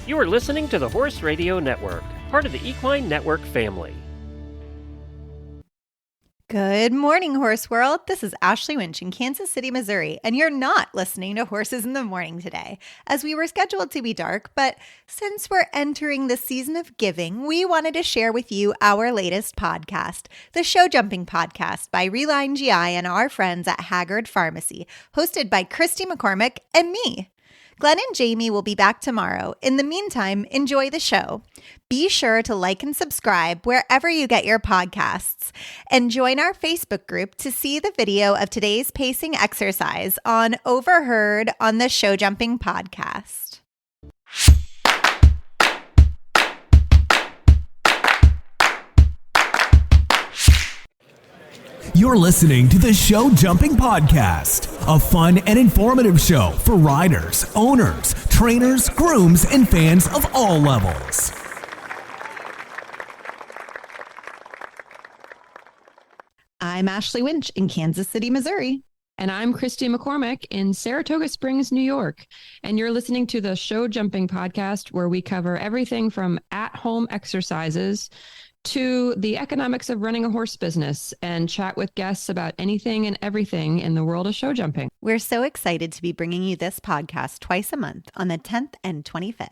You are listening to the Horse Radio Network, part of the Equine Network family. Good morning, Horse World. This is Ashley Winch in Kansas City, Missouri, and you're not listening to Horses in the Morning today, as we were scheduled to be dark, but since we're entering the season of giving, we wanted to share with you our latest podcast, the Show Jumping Podcast by Relyne GI and our friends at Haggard Pharmacy, hosted by Christy McCormick and me. Glenn and Jamie will be back tomorrow. In the meantime, enjoy the show. Be sure to like and subscribe wherever you get your podcasts, and join our Facebook group to see the video of today's pacing exercise on Overheard on the Show Jumping Podcast. You're listening to the Show Jumping Podcast, a fun and informative show for riders, owners, trainers, grooms, and fans of all levels. I'm Ashley Winch in Kansas City, Missouri. And I'm Christy McCormick in Saratoga Springs, New York. And you're listening to the Show Jumping Podcast, where we cover everything from at-home exercises to the economics of running a horse business and chat with guests about anything and everything in the world of show jumping. We're so excited to be bringing you this podcast twice a month on the 10th and 25th.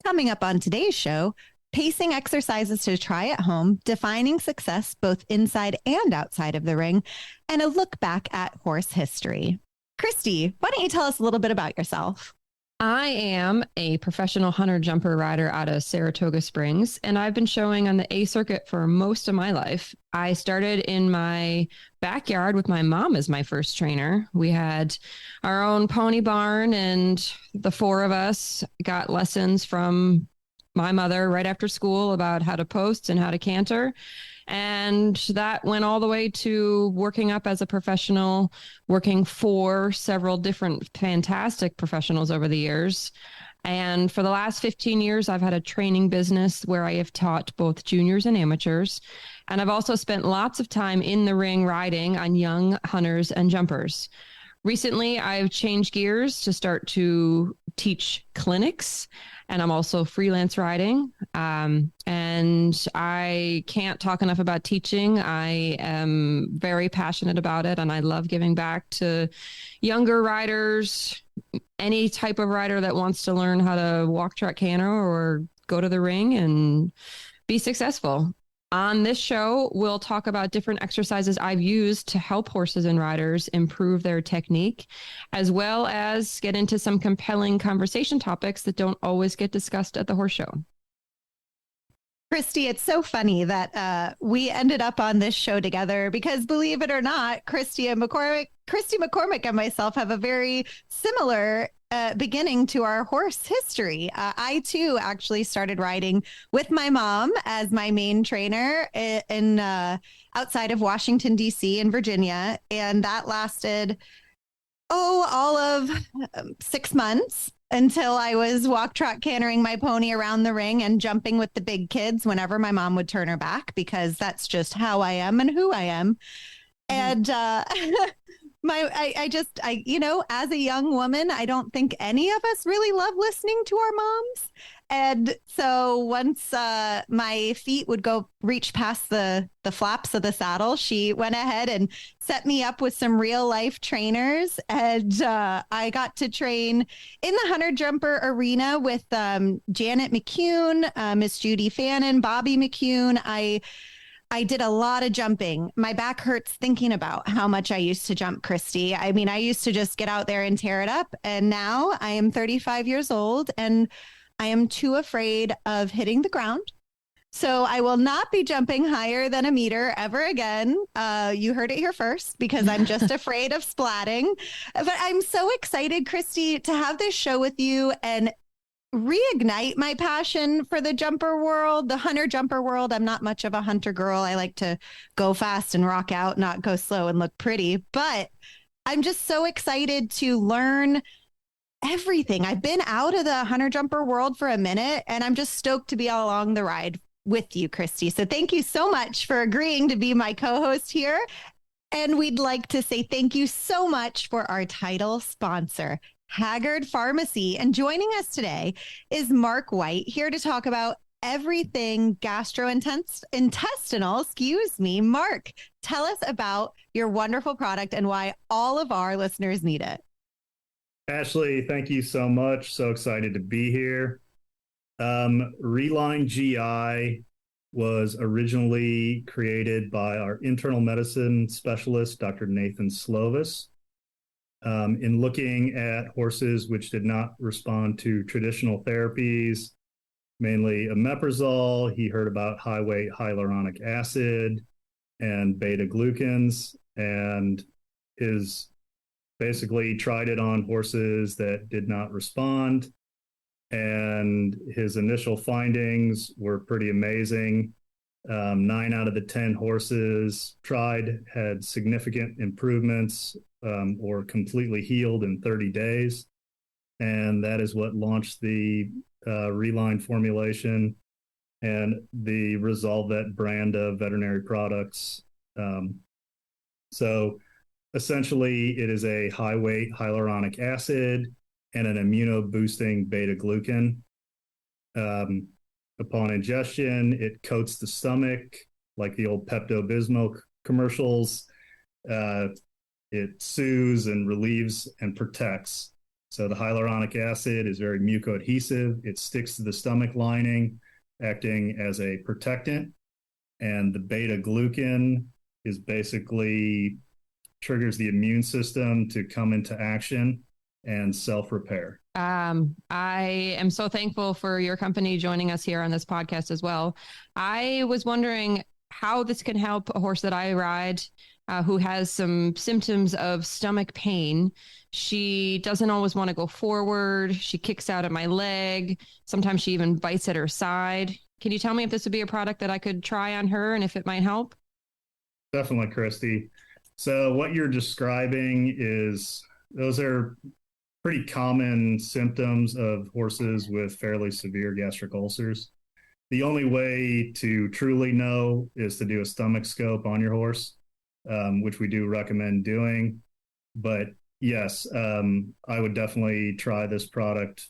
Coming up on today's show, pacing exercises to try at home, defining success both inside and outside of the ring, and a look back at horse history. Christy, why don't you tell us a little bit about yourself? I am a professional hunter jumper rider out of Saratoga Springs, and I've been showing on the A circuit for most of my life. I started in my backyard with my mom as my first trainer. We had our own pony barn, and the four of us got lessons from my mother right after school about how to post and how to canter. And that went all the way to working up as a professional, working for several different fantastic professionals over the years. And for the last 15 years, I've had a training business where I have taught both juniors and amateurs. And I've also spent lots of time in the ring riding on young hunters and jumpers. Recently, I've changed gears to start to teach clinics, and I'm also freelance riding. And I can't talk enough about teaching. I am very passionate about it, and I love giving back to younger riders, any type of rider that wants to learn how to walk, track, canter, or go to the ring and be successful. On this show, we'll talk about different exercises I've used to help horses and riders improve their technique, as well as get into some compelling conversation topics that don't always get discussed at the horse show. Christy, it's so funny that we ended up on this show together because, believe it or not, Christy McCormick and myself have a very similar beginning to our horse history. I too actually started riding with my mom as my main trainer in outside of Washington, D.C. in Virginia. And that lasted, all of 6 months until I was walk, trot, cantering my pony around the ring and jumping with the big kids whenever my mom would turn her back, because that's just how I am and who I am. And as a young woman, I don't think any of us really love listening to our moms. And so once my feet would reach past the flaps of the saddle, she went ahead and set me up with some real life trainers. And I got to train in the hunter jumper arena with Janet McCune, Miss Judy Fannin, Bobby McCune. I did a lot of jumping. My back hurts thinking about how much I used to jump, Christy. I mean, I used to just get out there and tear it up. And now I am 35 years old and I am too afraid of hitting the ground. So I will not be jumping higher than a meter ever again. You heard it here first, because I'm just afraid of splatting. But I'm so excited, Christy, to have this show with you and reignite my passion for the jumper world, the hunter jumper world. I'm not much of a hunter girl. I like to go fast and rock out, not go slow and look pretty. But I'm just so excited to learn everything. I've been out of the hunter jumper world for a minute, and I'm just stoked to be all along the ride with you, Christy. So thank you so much for agreeing to be my co-host here. And we'd like to say thank you so much for our title sponsor, Haggard Pharmacy. And joining us today is Marc White, here to talk about everything gastrointestinal. Excuse me. Marc, tell us about your wonderful product and why all of our listeners need it. Ashley, thank you so much. So excited to be here. Relyne GI was originally created by our internal medicine specialist, Dr. Nathan Slovis. In looking at horses which did not respond to traditional therapies, mainly omeprazole, he heard about high-weight hyaluronic acid and beta-glucans, and basically tried it on horses that did not respond. And his initial findings were pretty amazing. 9 out of the 10 horses tried had significant improvements or completely healed in 30 days. And that is what launched the Relyne formulation and the Resolve Vet brand of veterinary products. So essentially, it is a high-weight hyaluronic acid and an immuno-boosting beta-glucan. Upon ingestion, it coats the stomach like the old Pepto-Bismol commercials. It soothes and relieves and protects. So the hyaluronic acid is very mucoadhesive. It sticks to the stomach lining, acting as a protectant. And the beta-glucan is basically triggers the immune system to come into action and self-repair. I am so thankful for your company joining us here on this podcast as well. I was wondering how this can help a horse that I ride who has some symptoms of stomach pain. She doesn't always want to go forward. She kicks out at my leg. Sometimes she even bites at her side. Can you tell me if this would be a product that I could try on her and if it might help? Definitely, Christy. So what you're describing those are pretty common symptoms of horses with fairly severe gastric ulcers. The only way to truly know is to do a stomach scope on your horse, which we do recommend doing. But yes, I would definitely try this product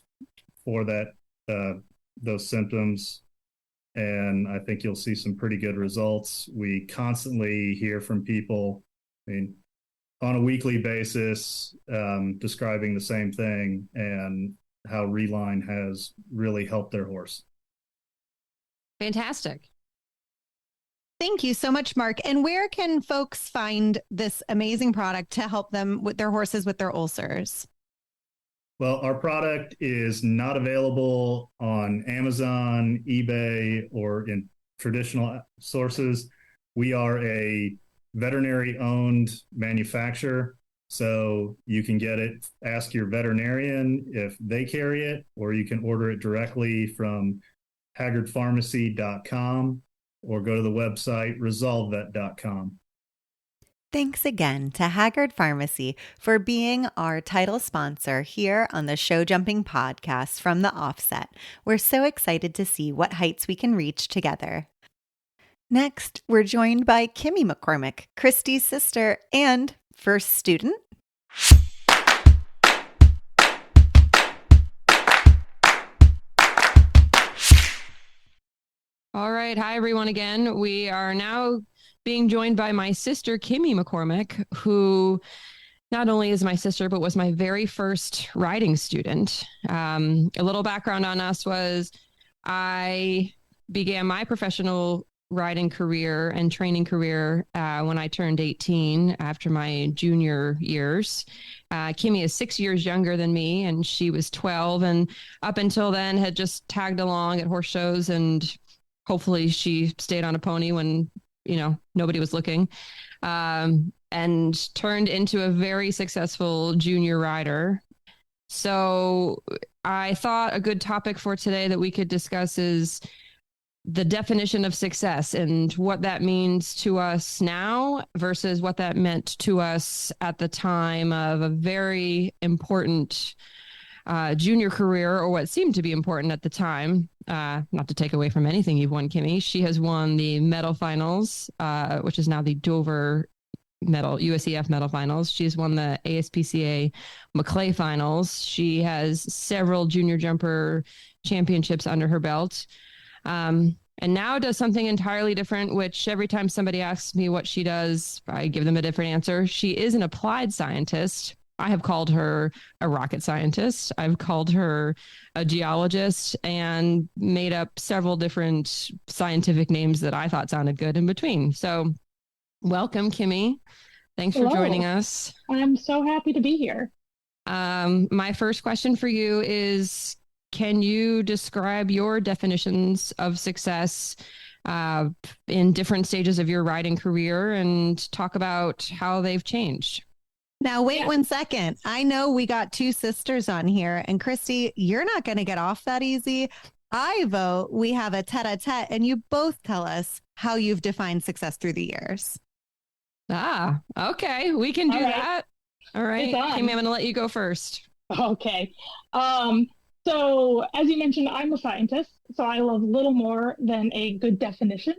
for those symptoms. And I think you'll see some pretty good results. We constantly hear from people, on a weekly basis, describing the same thing and how Relyne has really helped their horse. Fantastic. Thank you so much, Marc. And where can folks find this amazing product to help them with their horses with their ulcers? Well, our product is not available on Amazon, eBay, or in traditional sources. We are a veterinary-owned manufacturer, so you can get it, ask your veterinarian if they carry it, or you can order it directly from haggardpharmacy.com or go to the website resolvevet.com. Thanks again to Haggard Pharmacy for being our title sponsor here on the Show Jumping Podcast from the offset. We're so excited to see what heights we can reach together. Next, we're joined by Kimmy McCormick, Christy's sister and first student. All right. Hi, everyone again. We are now being joined by my sister, Kimmy McCormick, who not only is my sister, but was my very first riding student. A little background on us was I began my professional riding career and training career when I turned 18 after my junior years. Kimmy is 6 years younger than me, and she was 12. And up until then had just tagged along at horse shows, and hopefully she stayed on a pony when, nobody was looking, and turned into a very successful junior rider. So I thought a good topic for today that we could discuss is the definition of success and what that means to us now versus what that meant to us at the time of a very important junior career, or what seemed to be important at the time. Not to take away from anything you've won, Kimmy. She has won the medal finals, which is now the Dover medal, USEF medal finals. She's won the ASPCA McClay finals. She has several junior jumper championships under her belt. And now does something entirely different, which every time somebody asks me what she does, I give them a different answer. She is an applied scientist. I have called her a rocket scientist. I've called her a geologist and made up several different scientific names that I thought sounded good in between. So welcome, Kimmy. Thanks for joining us. I'm so happy to be here. My first question for you is, can you describe your definitions of success in different stages of your riding career and talk about how they've changed? Now, wait 1 second. I know we got two sisters on here, and Christy, you're not going to get off that easy. I vote we have a tete-a-tete, and you both tell us how you've defined success through the years. Okay. We can do that. All right. Kimmy, I'm going to let you go first. Okay. So as you mentioned, I'm a scientist, so I love little more than a good definition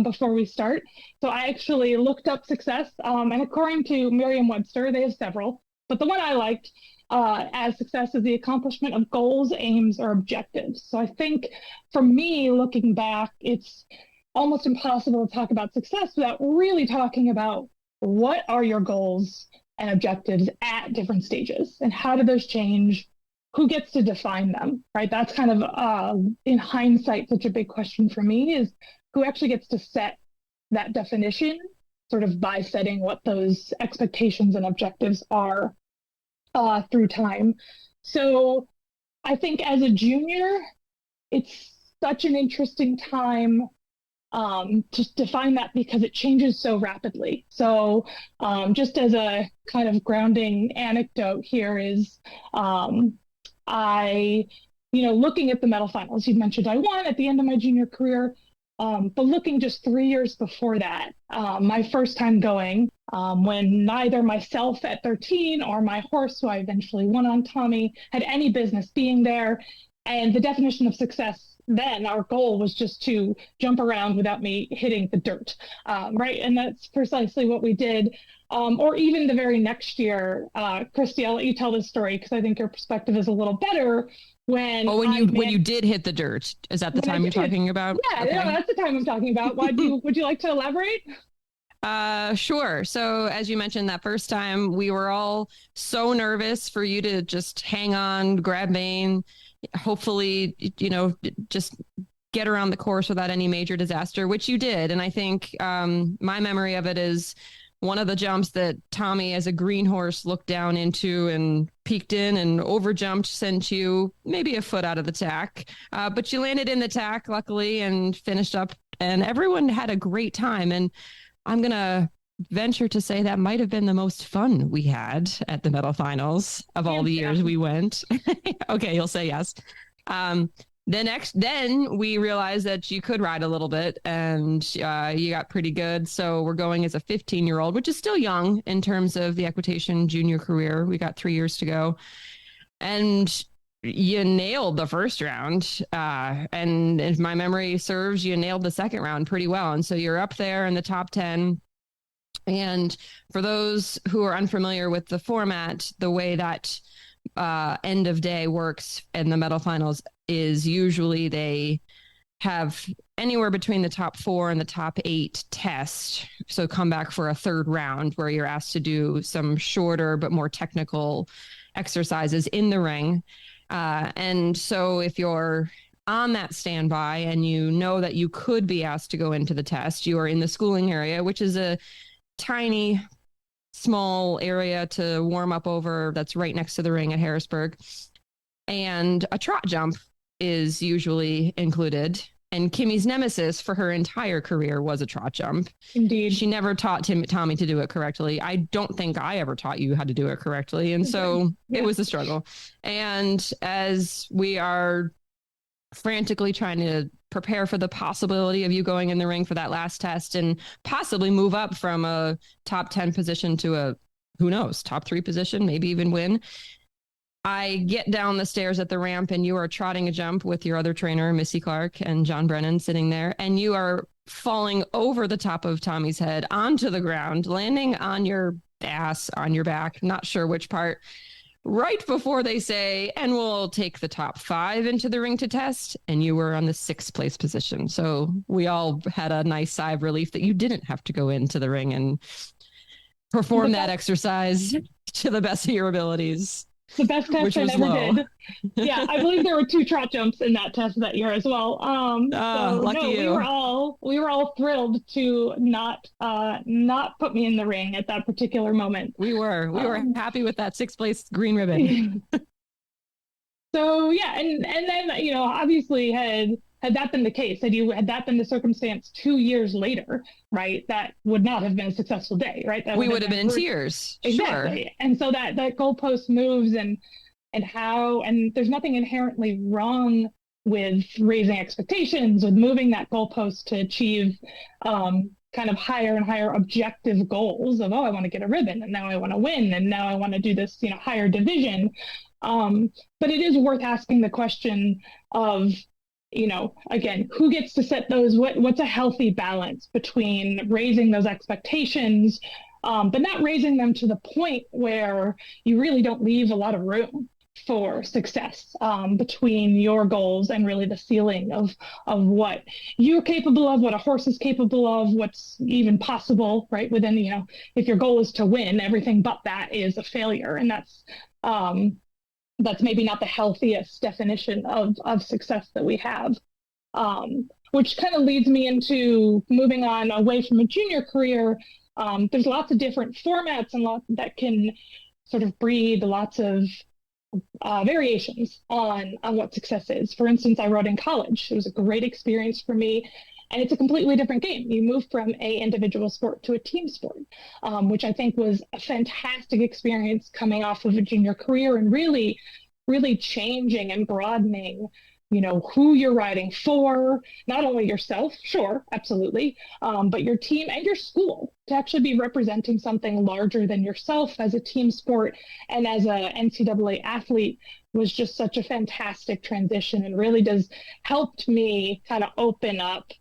before we start. So I actually looked up success, and according to Merriam-Webster, they have several, but the one I liked as success is the accomplishment of goals, aims, or objectives. So I think for me, looking back, it's almost impossible to talk about success without really talking about what are your goals and objectives at different stages, and how do those change? Who gets to define them, right? That's kind of, in hindsight, such a big question for me is who actually gets to set that definition, sort of by setting what those expectations and objectives are through time. So I think as a junior, it's such an interesting time to define that because it changes so rapidly. So just as a kind of grounding anecdote here is, looking at the medal finals, you mentioned I won at the end of my junior career, but looking just 3 years before that, my first time going, when neither myself at 13 or my horse, who I eventually won on, Tommy, had any business being there. And the definition of success then, our goal was just to jump around without me hitting the dirt, right? And that's precisely what we did. Or even the very next year, Christy, I'll let you tell this story because I think your perspective is a little better. When you did hit the dirt, is that the time you're talking about? Yeah, okay. No, that's the time I'm talking about. Would you like to elaborate? Sure. So as you mentioned, that first time we were all so nervous for you to just hang on, grab Maine, hopefully, just get around the course without any major disaster, which you did. And I think my memory of it is one of the jumps that Tommy, as a green horse, looked down into and peeked in and overjumped, sent you maybe a foot out of the tack. But you landed in the tack, luckily, and finished up. And everyone had a great time. And I'm going to venture to say that might have been the most fun we had at the medal finals of all the years we went. Okay, you'll say yes. Then we realized that you could ride a little bit, and you got pretty good. So we're going as a 15-year-old, which is still young in terms of the equitation junior career. We got 3 years to go, and you nailed the first round. And if my memory serves, you nailed the second round pretty well. And so you're up there in the top 10. And for those who are unfamiliar with the format, the way that end of day works in the medal finals is usually they have anywhere between the top 4 and the top 8 test. So come back for a third round where you're asked to do some shorter but more technical exercises in the ring. And so if you're on that standby and you know that you could be asked to go into the test, you are in the schooling area, which is a tiny, small area to warm up over that's right next to the ring at Harrisburg. And a trot jump is usually included. And Kimmy's nemesis for her entire career was a trot jump. Indeed. She never taught Tommy to do it correctly. I don't think I ever taught you how to do it correctly. And so It was a struggle. And as we are frantically trying to prepare for the possibility of you going in the ring for that last test and possibly move up from a top 10 position to a, who knows, top 3 position, maybe even win, I get down the stairs at the ramp and you are trotting a jump with your other trainer, Missy Clark, and John Brennan sitting there. And you are falling over the top of Tommy's head onto the ground, landing on your ass, on your back, not sure which part, right before they say, and we'll take the top 5 into the ring to test. And you were on the 6th place position. So we all had a nice sigh of relief that you didn't have to go into the ring and perform that exercise to the best of your abilities. The best test I ever did. Yeah, I believe there were 2 trot jumps in that test that year as well. Lucky you. We were all thrilled to not put me in the ring at that particular moment. We were happy with that 6th place green ribbon. So yeah, and then obviously had that been the case, had that been the circumstance 2 years later, right, that would not have been a successful day, right? We would have been in tears. Exactly. Sure. And so that goalpost moves and there's nothing inherently wrong with raising expectations, with moving that goalpost to achieve kind of higher and higher objective goals of, I want to get a ribbon, and now I want to win, and now I want to do this, higher division. But it is worth asking the question of, again, who gets to set those? What's a healthy balance between raising those expectations, but not raising them to the point where you really don't leave a lot of room for success between your goals and really the ceiling of what you're capable of, what a horse is capable of, what's even possible, right? Within, if your goal is to win, everything but that is a failure. And that's maybe not the healthiest definition of success that we have, which kind of leads me into moving on away from a junior career. There's lots of different formats and lots that can sort of breed lots of variations on what success is. For instance, I rode in college. It was a great experience for me. And it's a completely different game. You move from a individual sport to a team sport, which I think was a fantastic experience coming off of a junior career and really, really changing and broadening, who you're riding for, not only yourself, sure, absolutely, but your team and your school, to actually be representing something larger than yourself as a team sport and as a NCAA athlete was just such a fantastic transition, and really helped me kind of open up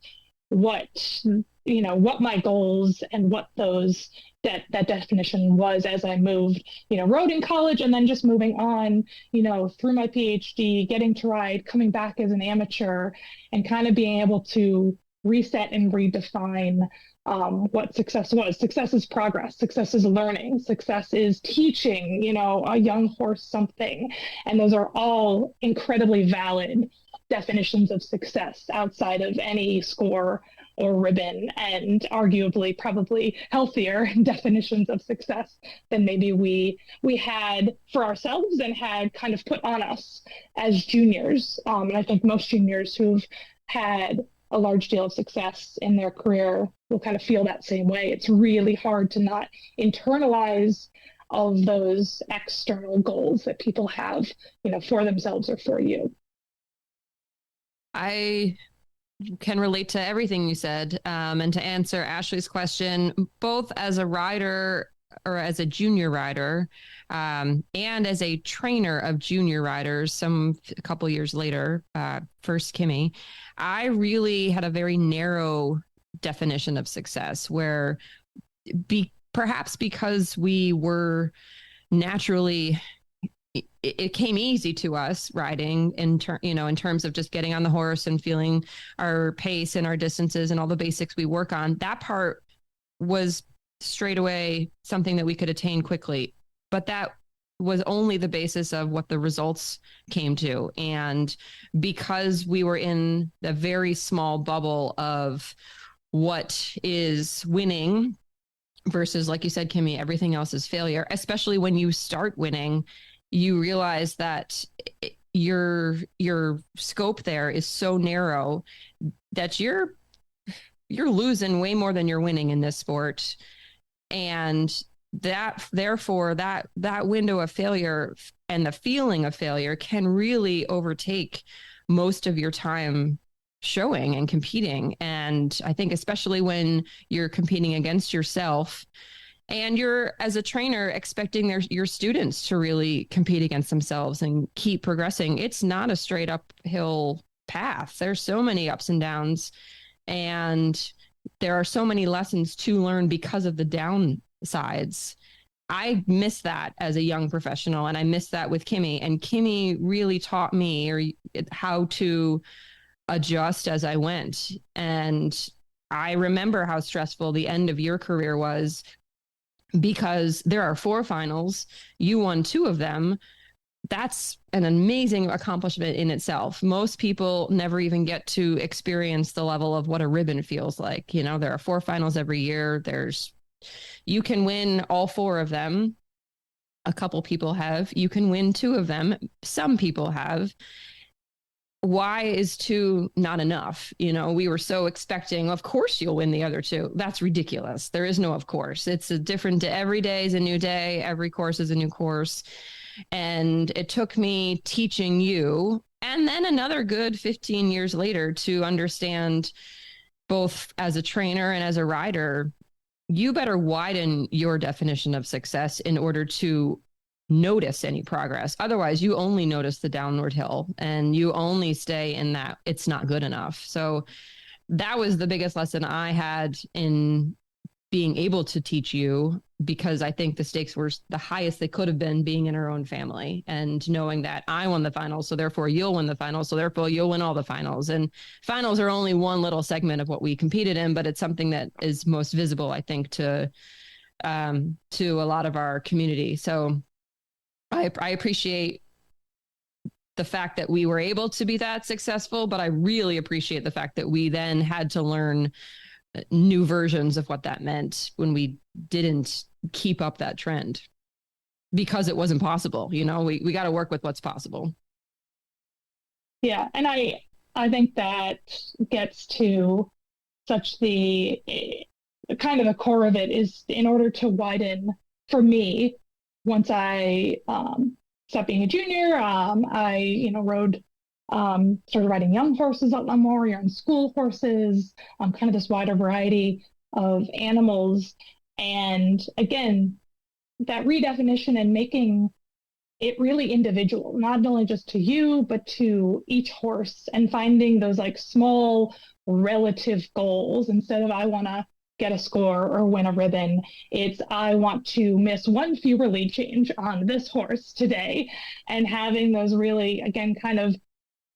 what my goals and what that definition was as I moved, rode in college and then just moving on, through my PhD, getting to ride, coming back as an amateur, and kind of being able to reset and redefine what success was. Success is progress. Success is learning. Success is teaching, a young horse something. And those are all incredibly valid definitions of success outside of any score or ribbon, and arguably probably healthier definitions of success than maybe we had for ourselves and had kind of put on us as juniors. And I think most juniors who've had a large deal of success in their career will kind of feel that same way. It's really hard to not internalize all of those external goals that people have, for themselves or for you. I can relate to everything you said. And to answer Ashley's question, both as a rider or as a junior rider, and as a trainer of junior riders, a couple years later, first Kimmy, I really had a very narrow definition of success where perhaps because we were naturally, it came easy to us riding in terms of just getting on the horse and feeling our pace and our distances and all the basics we work on. That part was straight away something that we could attain quickly, but that was only the basis of what the results came to. And because we were in the very small bubble of what is winning versus, like you said, Kimmy, everything else is failure, especially when you start winning, you realize that your scope there is so narrow that you're losing way more than you're winning in this sport. And therefore that window of failure and the feeling of failure can really overtake most of your time showing and competing. And I think especially when you're competing against yourself and you're, as a trainer, expecting your students to really compete against themselves and keep progressing, it's not a straight uphill path. There's so many ups and downs And there are so many lessons to learn because of the downsides. I miss that as a young professional, and I miss that with Kimmy. And Kimmy really taught me how to adjust as I went. And I remember how stressful the end of your career was, because there are 4 finals. You won 2 of them. That's an amazing accomplishment in itself. Most people never even get to experience the level of what a ribbon feels like. There are 4 finals every year. You can win all 4 of them. A couple people have. You can win 2 of them. Some people have. Why is 2 not enough? We were so expecting, of course you'll win the other 2. That's ridiculous. There is no of course. It's a different day. Every day is a new day. Every course is a new course. And it took me teaching you, and then another good 15 years later, to understand, both as a trainer and as a rider, you better widen your definition of success in order to notice any progress. Otherwise, you only notice the downward hill, and you only stay in that it's not good enough. So that was the biggest lesson I had in being able to teach you, because I think the stakes were the highest they could have been, being in our own family and knowing that I won the finals, so therefore you'll win the finals, so therefore you'll win all the finals. And finals are only one little segment of what we competed in, but it's something that is most visible, I think, to a lot of our community. So I appreciate the fact that we were able to be that successful, but I really appreciate the fact that we then had to learn new versions of what that meant when we didn't keep up that trend, because it wasn't possible. We got to work with what's possible. Yeah. And I think that gets to such the kind of the core of it is, in order to widen, for me, once I stopped being a junior, I started riding young horses a lot more. You're on school horses, kind of this wider variety of animals. And again, that redefinition and making it really individual, not only just to you, but to each horse, and finding those like small relative goals. Instead of I want to get a score or win a ribbon, it's I want to miss 1 fewer lead change on this horse today, and having those really, again, kind of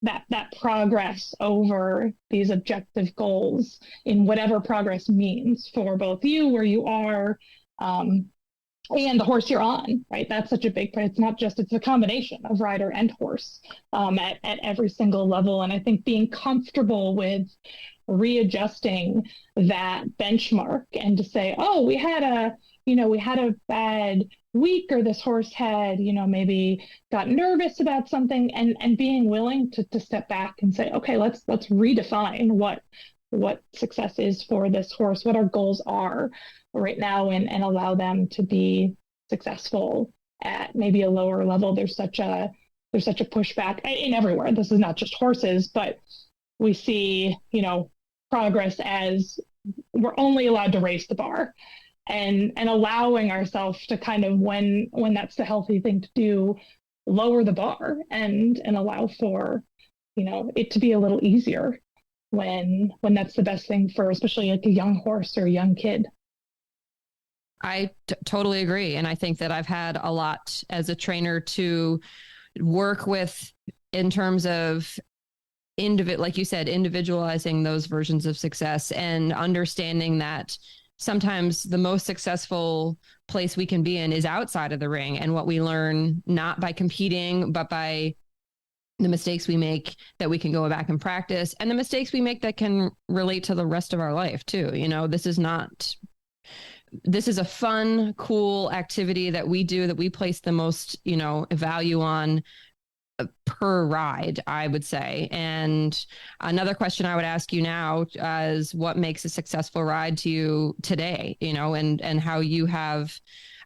that progress over these objective goals, in whatever progress means for both you, where you are, and the horse you're on, right? That's such a big part. It's a combination of rider and horse at every single level. And I think being comfortable with readjusting that benchmark, and to say, oh, we had a bad week, or this horse had, maybe got nervous about something, and being willing to step back and say, okay, let's redefine what success is for this horse, what our goals are right now, and allow them to be successful at maybe a lower level. There's such a pushback in everywhere. This is not just horses, but we see, progress as we're only allowed to raise the bar, and allowing ourselves to kind of, when that's the healthy thing to do, lower the bar and allow for, it to be a little easier when that's the best thing for, especially like a young horse or a young kid. I totally agree. And I think that I've had a lot as a trainer to work with, in terms of like you said, individualizing those versions of success, and understanding that sometimes the most successful place we can be in is outside of the ring, and what we learn not by competing, but by the mistakes we make that we can go back and practice, and the mistakes we make that can relate to the rest of our life too. This is a fun, cool activity that we do, that we place the most, value on per ride, I would say. And another question I would ask you now is, what makes a successful ride to you today, and how you have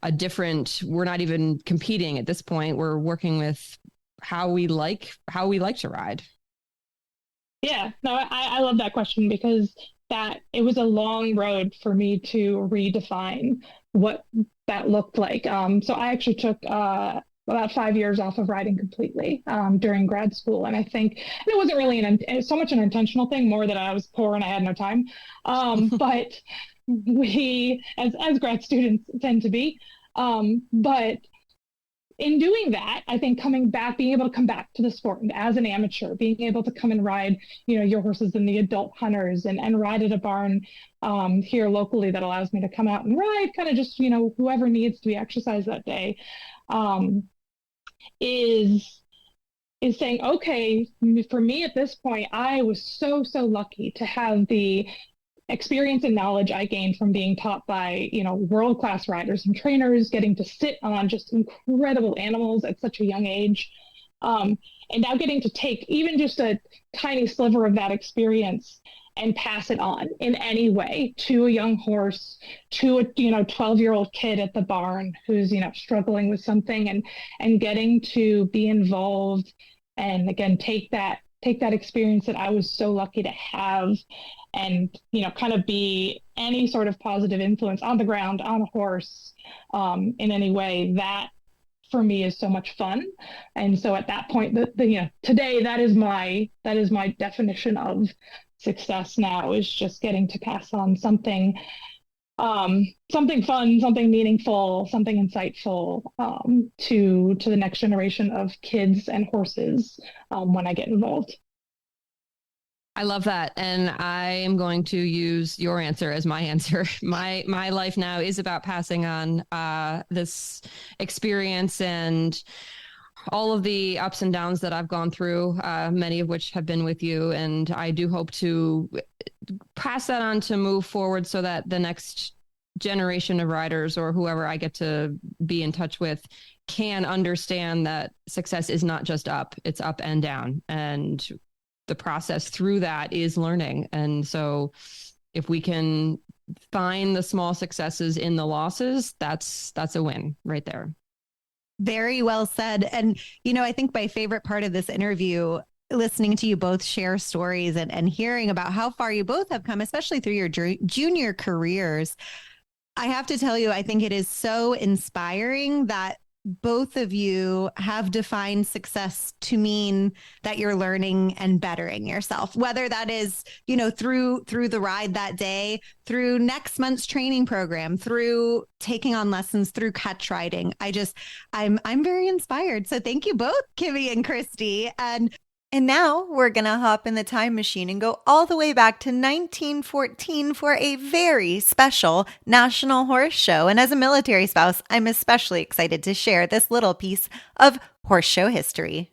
a different, we're not even competing at this point. We're working with how we like to ride. Yeah, no, I love that question, because it was a long road for me to redefine what that looked like. So I actually took about 5 years off of riding completely during grad school. And I think it wasn't really so much an intentional thing, more that I was poor and I had no time. But we, as grad students tend to be, but in doing that, I think being able to come back to the sport and as an amateur, being able to come and ride, your horses in the adult hunters and ride at a barn here locally that allows me to come out and ride kind of just, whoever needs to be exercised that day, is saying, okay, for me at this point, I was so lucky to have the experience and knowledge I gained from being taught by, world-class riders and trainers, getting to sit on just incredible animals at such a young age. And now getting to take even just a tiny sliver of that experience and pass it on in any way to a young horse, to a 12-year-old kid at the barn who's struggling with something, and getting to be involved and again take that experience that I was so lucky to have, and kind of be any sort of positive influence on the ground, on a horse, in any way. That for me is so much fun. And so at that point, today that is my definition of success now, is just getting to pass on something fun, something meaningful, something insightful to the next generation of kids and horses when I get involved. I love that. And I am going to use your answer as my answer. My life now is about passing on this experience and all of the ups and downs that I've gone through, many of which have been with you. And I do hope to pass that on to move forward so that the next generation of riders or whoever I get to be in touch with can understand that success is not just up, it's up and down. And the process through that is learning. And so if we can find the small successes in the losses, that's a win right there. Very well said. And, I think my favorite part of this interview, listening to you both share stories and hearing about how far you both have come, especially through your junior careers. I have to tell you, I think it is so inspiring that both of you have defined success to mean that you're learning and bettering yourself, whether that is, through the ride that day, through next month's training program, through taking on lessons, through catch riding. I'm very inspired. So thank you both, Kimmy and Christy. And now we're going to hop in the time machine and go all the way back to 1914 for a very special National Horse Show. And as a military spouse, I'm especially excited to share this little piece of horse show history.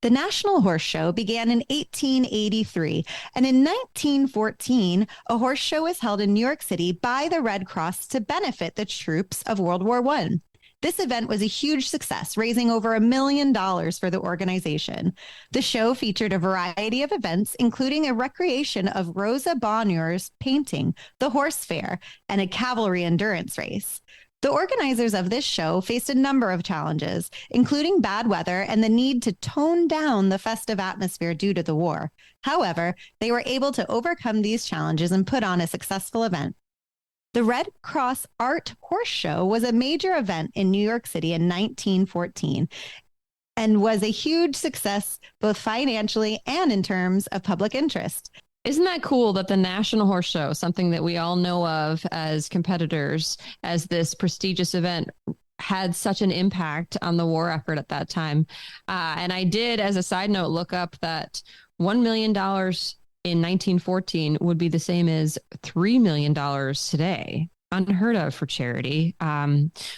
The National Horse Show began in 1883, and in 1914, a horse show was held in New York City by the Red Cross to benefit the troops of World War I. This event was a huge success, raising over $1 million for the organization. The show featured a variety of events, including a recreation of Rosa Bonheur's painting, The Horse Fair, and a cavalry endurance race. The organizers of this show faced a number of challenges, including bad weather and the need to tone down the festive atmosphere due to the war. However, they were able to overcome these challenges and put on a successful event. The Red Cross Art Horse Show was a major event in New York City in 1914 and was a huge success both financially and in terms of public interest. Isn't that cool that the National Horse Show, something that we all know of as competitors, as this prestigious event, had such an impact on the war effort at that time? And I did, as a side note, look up that $1 million in 1914 would be the same as $3 million today. Unheard of for charity,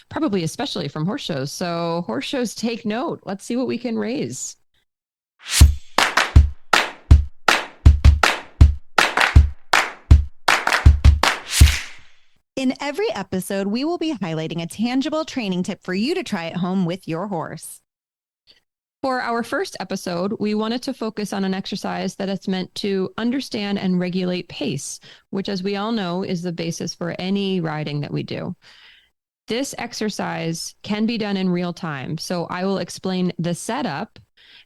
probably especially from horse shows. So horse shows, take note. Let's see what we can raise. In every episode, we will be highlighting a tangible training tip for you to try at home with your horse. For our first episode, we wanted to focus on an exercise that is meant to understand and regulate pace, which, as we all know, is the basis for any riding that we do. This exercise can be done in real time. So I will explain the setup,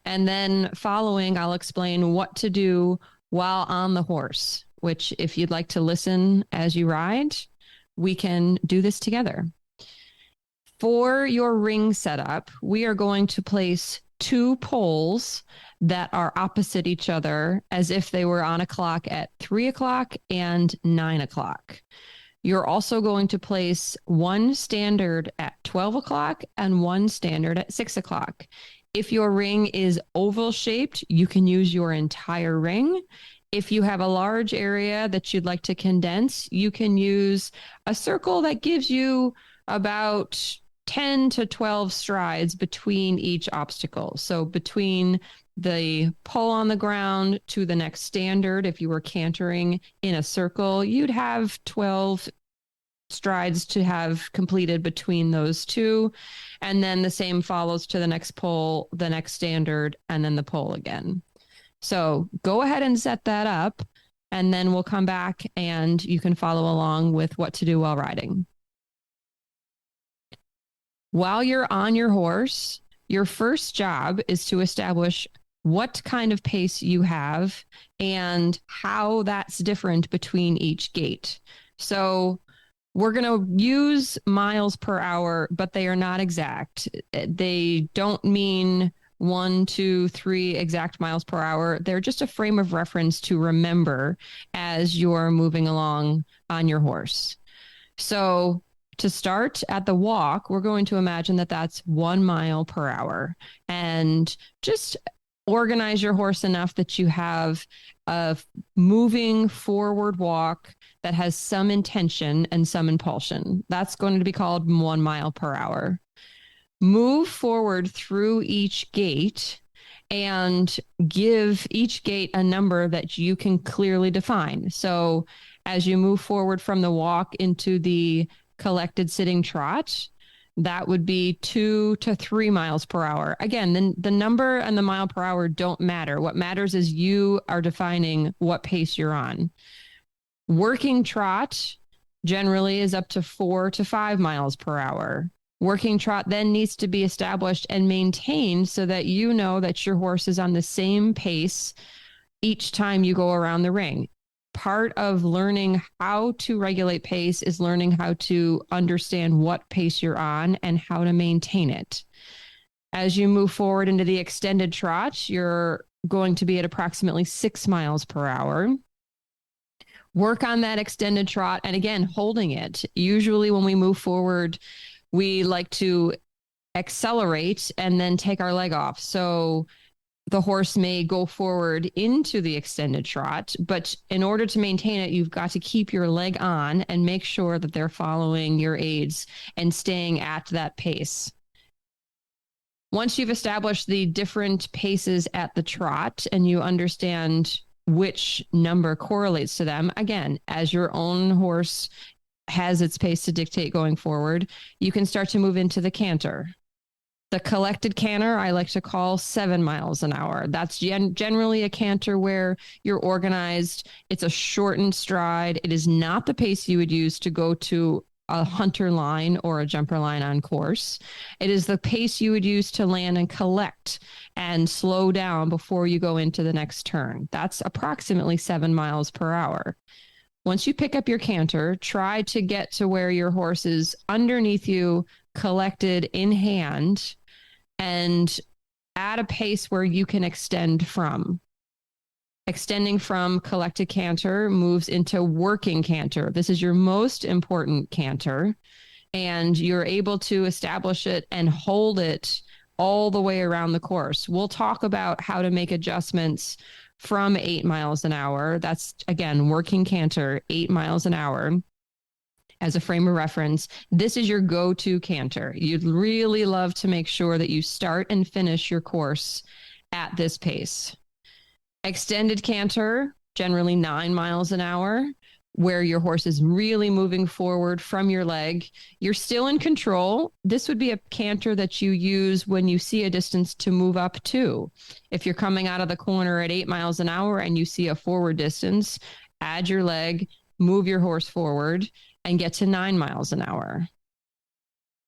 and then following, I'll explain what to do while on the horse, which, if you'd like to listen as you ride, we can do this together. For your ring setup, we are going to place 2 poles that are opposite each other as if they were on a clock at 3 o'clock and 9 o'clock. You're also going to place 1 standard at 12 o'clock and 1 standard at 6 o'clock. If your ring is oval shaped, you can use your entire ring. If you have a large area that you'd like to condense, you can use a circle that gives you about 10 to 12 strides between each obstacle. So between the pole on the ground to the next standard, if you were cantering in a circle, you'd have 12 strides to have completed between those two. And then the same follows to the next pole, the next standard, and then the pole again. So go ahead and set that up, and then we'll come back and you can follow along with what to do while riding. While you're on your horse, your first job is to establish what kind of pace you have and how that's different between each gait. So we're going to use miles per hour, but they are not exact. They don't mean 1, 2, 3 exact miles per hour. They're just a frame of reference to remember as you're moving along on your horse. So to start at the walk, we're going to imagine that that's 1 mile per hour, and just organize your horse enough that you have a moving forward walk that has some intention and some impulsion. That's going to be called 1 mile per hour. Move forward through each gait and give each gait a number that you can clearly define. So as you move forward from the walk into the collected sitting trot, that would be 2 to 3 miles per hour. Again, the number and the mile per hour don't matter. What matters is you are defining what pace you're on. Working trot generally is up to 4 to 5 miles per hour. Working trot then needs to be established and maintained so that you know that your horse is on the same pace each time you go around the ring. Part of learning how to regulate pace is learning how to understand what pace you're on and how to maintain it. As you move forward into the extended trot, you're going to be at approximately 6 miles per hour. Work on that extended trot, and again, holding it. Usually when we move forward, we like to accelerate and then take our leg off. So the horse may go forward into the extended trot, but in order to maintain it, you've got to keep your leg on and make sure that they're following your aids and staying at that pace. Once you've established the different paces at the trot and you understand which number correlates to them, again, as your own horse has its pace to dictate going forward, you can start to move into the canter. The collected canter, I like to call 7 miles an hour. That's generally a canter where you're organized. It's a shortened stride. It is not the pace you would use to go to a hunter line or a jumper line on course. It is the pace you would use to land and collect and slow down before you go into the next turn. That's approximately 7 miles per hour. Once you pick up your canter, try to get to where your horse is underneath you, collected in hand, and at a pace where you can extend from. Extending from collected canter moves into working canter. This is your most important canter, and you're able to establish it and hold it all the way around the course. We'll talk about how to make adjustments from 8 miles an hour. That's, again, working canter, 8 miles an hour. As a frame of reference, this is your go-to canter. You'd really love to make sure that you start and finish your course at this pace. Extended canter, generally 9 miles an hour, where your horse is really moving forward from your leg. You're still in control. This would be a canter that you use when you see a distance to move up to. If you're coming out of the corner at 8 miles an hour and you see a forward distance, add your leg, move your horse forward, and get to 9 miles an hour.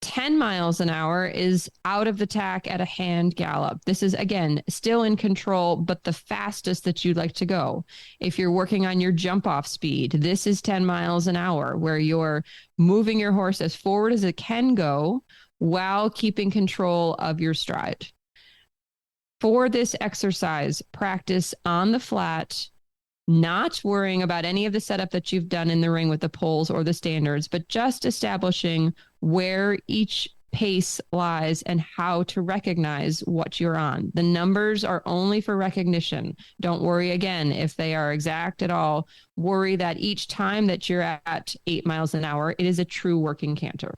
10 miles an hour is out of the tack at a hand gallop. This is, again, still in control, but the fastest that you'd like to go. If you're working on your jump off speed, this is 10 miles an hour, where you're moving your horse as forward as it can go while keeping control of your stride. For this exercise, practice on the flat, not worrying about any of the setup that you've done in the ring with the poles or the standards, but just establishing where each pace lies and how to recognize what you're on. The numbers are only for recognition. Don't worry again if they are exact at all. Worry that each time that you're at 8 miles an hour, it is a true working canter.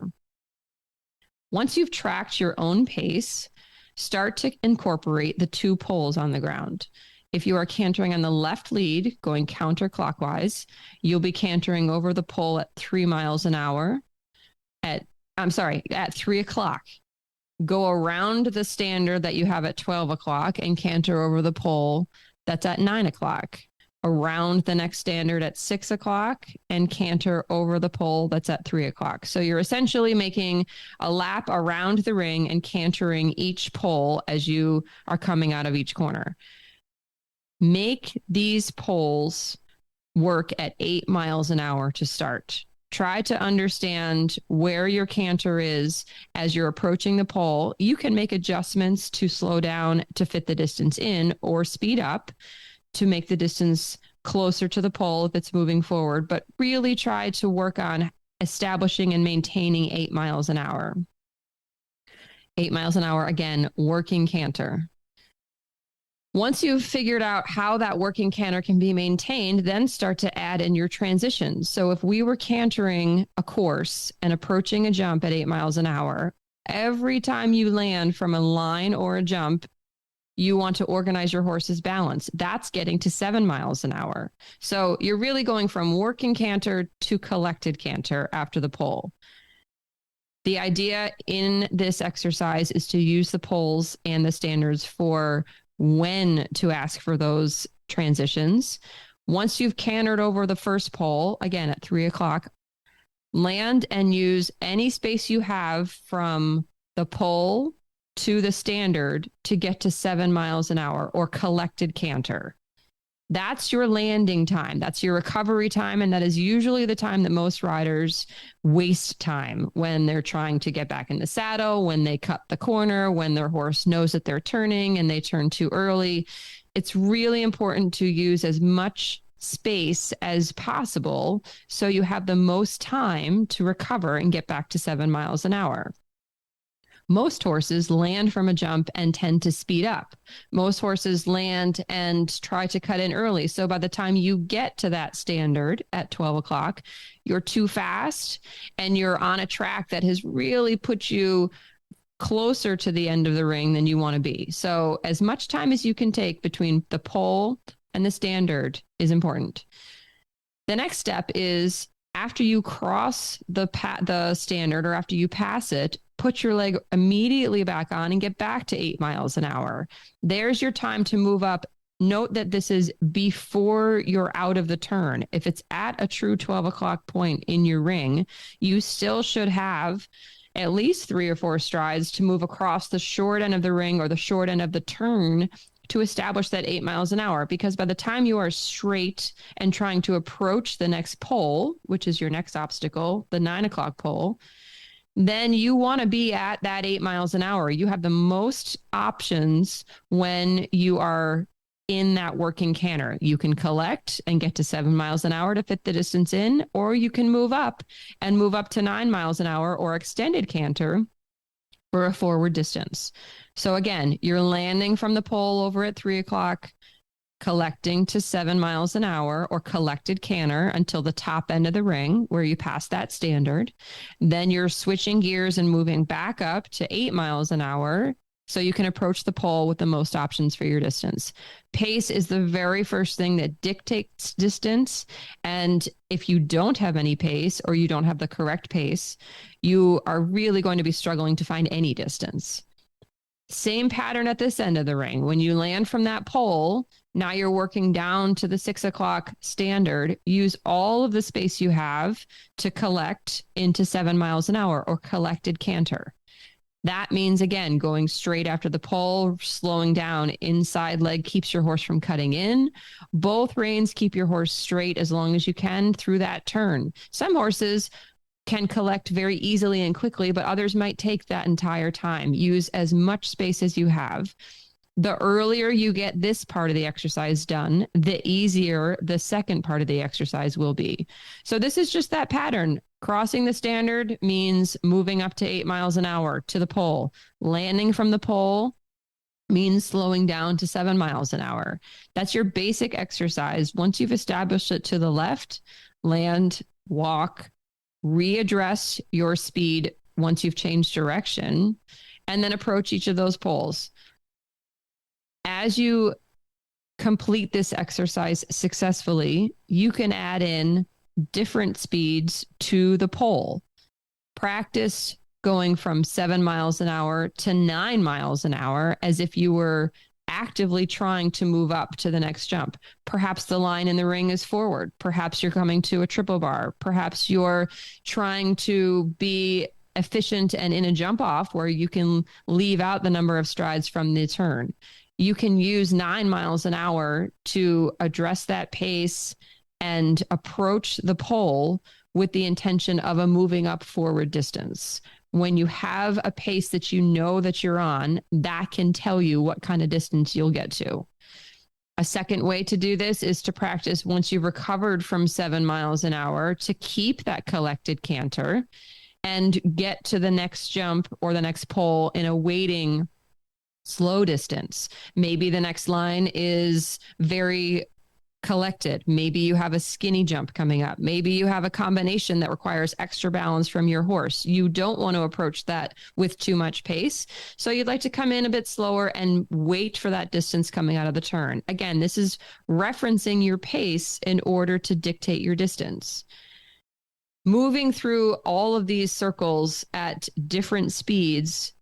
Once you've tracked your own pace, start to incorporate the 2 poles on the ground. If you are cantering on the left lead, going counterclockwise, you'll be cantering over the pole at 3 miles an hour at 3 o'clock. Go around the standard that you have at 12 o'clock and canter over the pole that's at 9 o'clock. Around the next standard at 6 o'clock and canter over the pole that's at 3 o'clock. So you're essentially making a lap around the ring and cantering each pole as you are coming out of each corner. Make these poles work at 8 miles an hour to start. Try to understand where your canter is as you're approaching the pole. You can make adjustments to slow down to fit the distance in or speed up to make the distance closer to the pole if it's moving forward, but really try to work on establishing and maintaining 8 miles an hour. 8 miles an hour, again, working canter. Once you've figured out how that working canter can be maintained, then start to add in your transitions. So if we were cantering a course and approaching a jump at 8 miles an hour, every time you land from a line or a jump, you want to organize your horse's balance. That's getting to 7 miles an hour. So you're really going from working canter to collected canter after the pole. The idea in this exercise is to use the poles and the standards for when to ask for those transitions. Once you've cantered over the first pole, again at 3 o'clock, land and use any space you have from the pole to the standard to get to 7 miles an hour or collected canter. That's your landing time. That's your recovery time. And that is usually the time that most riders waste time when they're trying to get back in the saddle, when they cut the corner, when their horse knows that they're turning and they turn too early. It's really important to use as much space as possible so you have the most time to recover and get back to 7 miles an hour. Most horses land from a jump and tend to speed up. Most horses land and try to cut in early. So by the time you get to that standard at 12 o'clock, you're too fast and you're on a track that has really put you closer to the end of the ring than you want to be. So as much time as you can take between the pole and the standard is important. The next step is after you cross the standard or after you pass it, put your leg immediately back on and get back to 8 miles an hour. There's your time to move up. Note that this is before you're out of the turn. If it's at a true 12 o'clock point in your ring, you still should have at least 3 or 4 strides to move across the short end of the ring or the short end of the turn to establish that 8 miles an hour. Because by the time you are straight and trying to approach the next pole, which is your next obstacle, the 9 o'clock pole, then you want to be at that 8 miles an hour. You have the most options when you are in that working canter. You can collect and get to 7 miles an hour to fit the distance in, or you can move up to 9 miles an hour or extended canter for a forward distance. So again, you're landing from the pole over at 3 o'clock, collecting to 7 miles an hour or collected canter until the top end of the ring where you pass that standard. Then you're switching gears and moving back up to 8 miles an hour so you can approach the pole with the most options for your distance. Pace is the very first thing that dictates distance. And if you don't have any pace or you don't have the correct pace, you are really going to be struggling to find any distance. Same pattern at this end of the ring. When you land from that pole, now you're working down to the 6 o'clock standard. Use all of the space you have to collect into 7 miles an hour or collected canter. That means, again, going straight after the pole, slowing down. Inside leg keeps your horse from cutting in. Both reins keep your horse straight as long as you can through that turn. Some horses can collect very easily and quickly, but others might take that entire time. Use as much space as you have. The earlier you get this part of the exercise done, the easier the second part of the exercise will be. So this is just that pattern. Crossing the standard means moving up to 8 miles an hour to the pole. Landing from the pole means slowing down to 7 miles an hour. That's your basic exercise. Once you've established it to the left, land, walk, readdress your speed once you've changed direction, and then approach each of those poles. As you complete this exercise successfully, you can add in different speeds to the pole. Practice going from 7 miles an hour to 9 miles an hour as if you were actively trying to move up to the next jump. Perhaps the line in the ring is forward. Perhaps you're coming to a triple bar. Perhaps you're trying to be efficient and in a jump off where you can leave out the number of strides from the turn. You can use 9 miles an hour to address that pace and approach the pole with the intention of a moving up forward distance. When you have a pace that you know that you're on, that can tell you what kind of distance you'll get to. A second way to do this is to practice once you've recovered from 7 miles an hour to keep that collected canter and get to the next jump or the next pole in a waiting slow distance. Maybe the next line is very collected. Maybe you have a skinny jump coming up. Maybe you have a combination that requires extra balance from your horse. You don't want to approach that with too much pace. So you'd like to come in a bit slower and wait for that distance coming out of the turn. Again, this is referencing your pace in order to dictate your distance. Moving through all of these circles at different speeds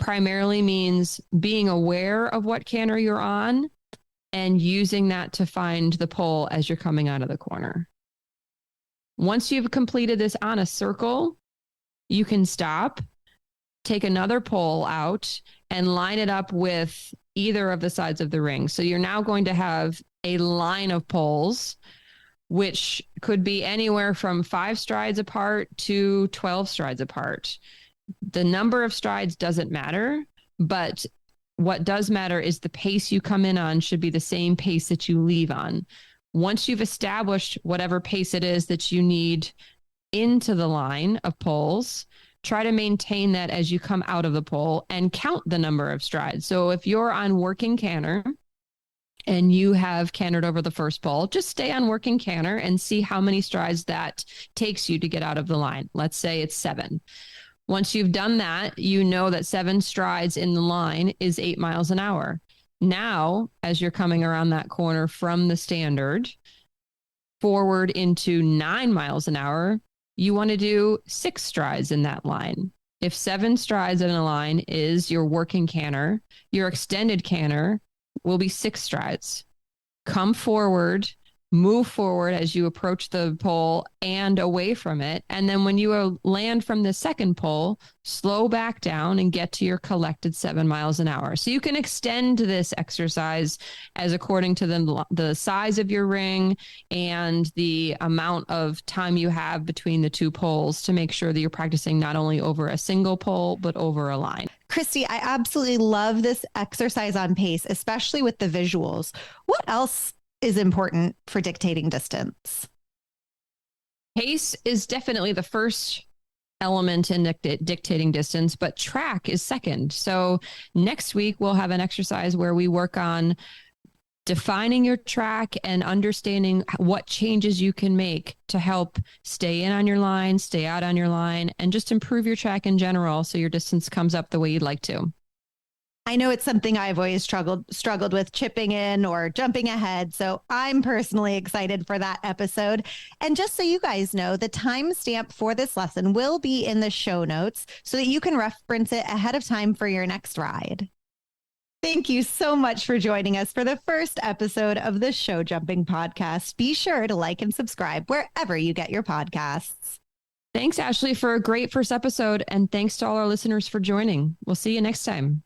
primarily means being aware of what canter you're on and using that to find the pole as you're coming out of the corner. Once you've completed this on a circle, you can stop, take another pole out, and line it up with either of the sides of the ring. So you're now going to have a line of poles, which could be anywhere from 5 strides apart to 12 strides apart. The number of strides doesn't matter, but what does matter is the pace you come in on should be the same pace that you leave on. Once you've established whatever pace it is that you need into the line of poles, try to maintain that as you come out of the pole and count the number of strides. So if you're on working canter and you have cantered over the first pole, just stay on working canter and see how many strides that takes you to get out of the line. Let's say it's 7. Once you've done that, you know that 7 strides in the line is 8 miles an hour. Now, as you're coming around that corner from the standard, forward into 9 miles an hour, you want to do 6 strides in that line. If 7 strides in a line is your working canter, your extended canter will be 6 strides. Come forward, move forward as you approach the pole and away from it. And then when you land from the second pole, slow back down and get to your collected 7 miles an hour. So you can extend this exercise as according to the size of your ring and the amount of time you have between the 2 poles to make sure that you're practicing not only over a single pole, but over a line. Christy, I absolutely love this exercise on pace, especially with the visuals. What else is important for dictating distance? Pace is definitely the first element in dictating distance, but track is second. So next week, we'll have an exercise where we work on defining your track and understanding what changes you can make to help stay in on your line, stay out on your line, and just improve your track in general so your distance comes up the way you'd like to. I know it's something I've always struggled with, chipping in or jumping ahead. So I'm personally excited for that episode. And just so you guys know, the timestamp for this lesson will be in the show notes so that you can reference it ahead of time for your next ride. Thank you so much for joining us for the first episode of the Show Jumping Podcast. Be sure to like and subscribe wherever you get your podcasts. Thanks, Ashley, for a great first episode. And thanks to all our listeners for joining. We'll see you next time.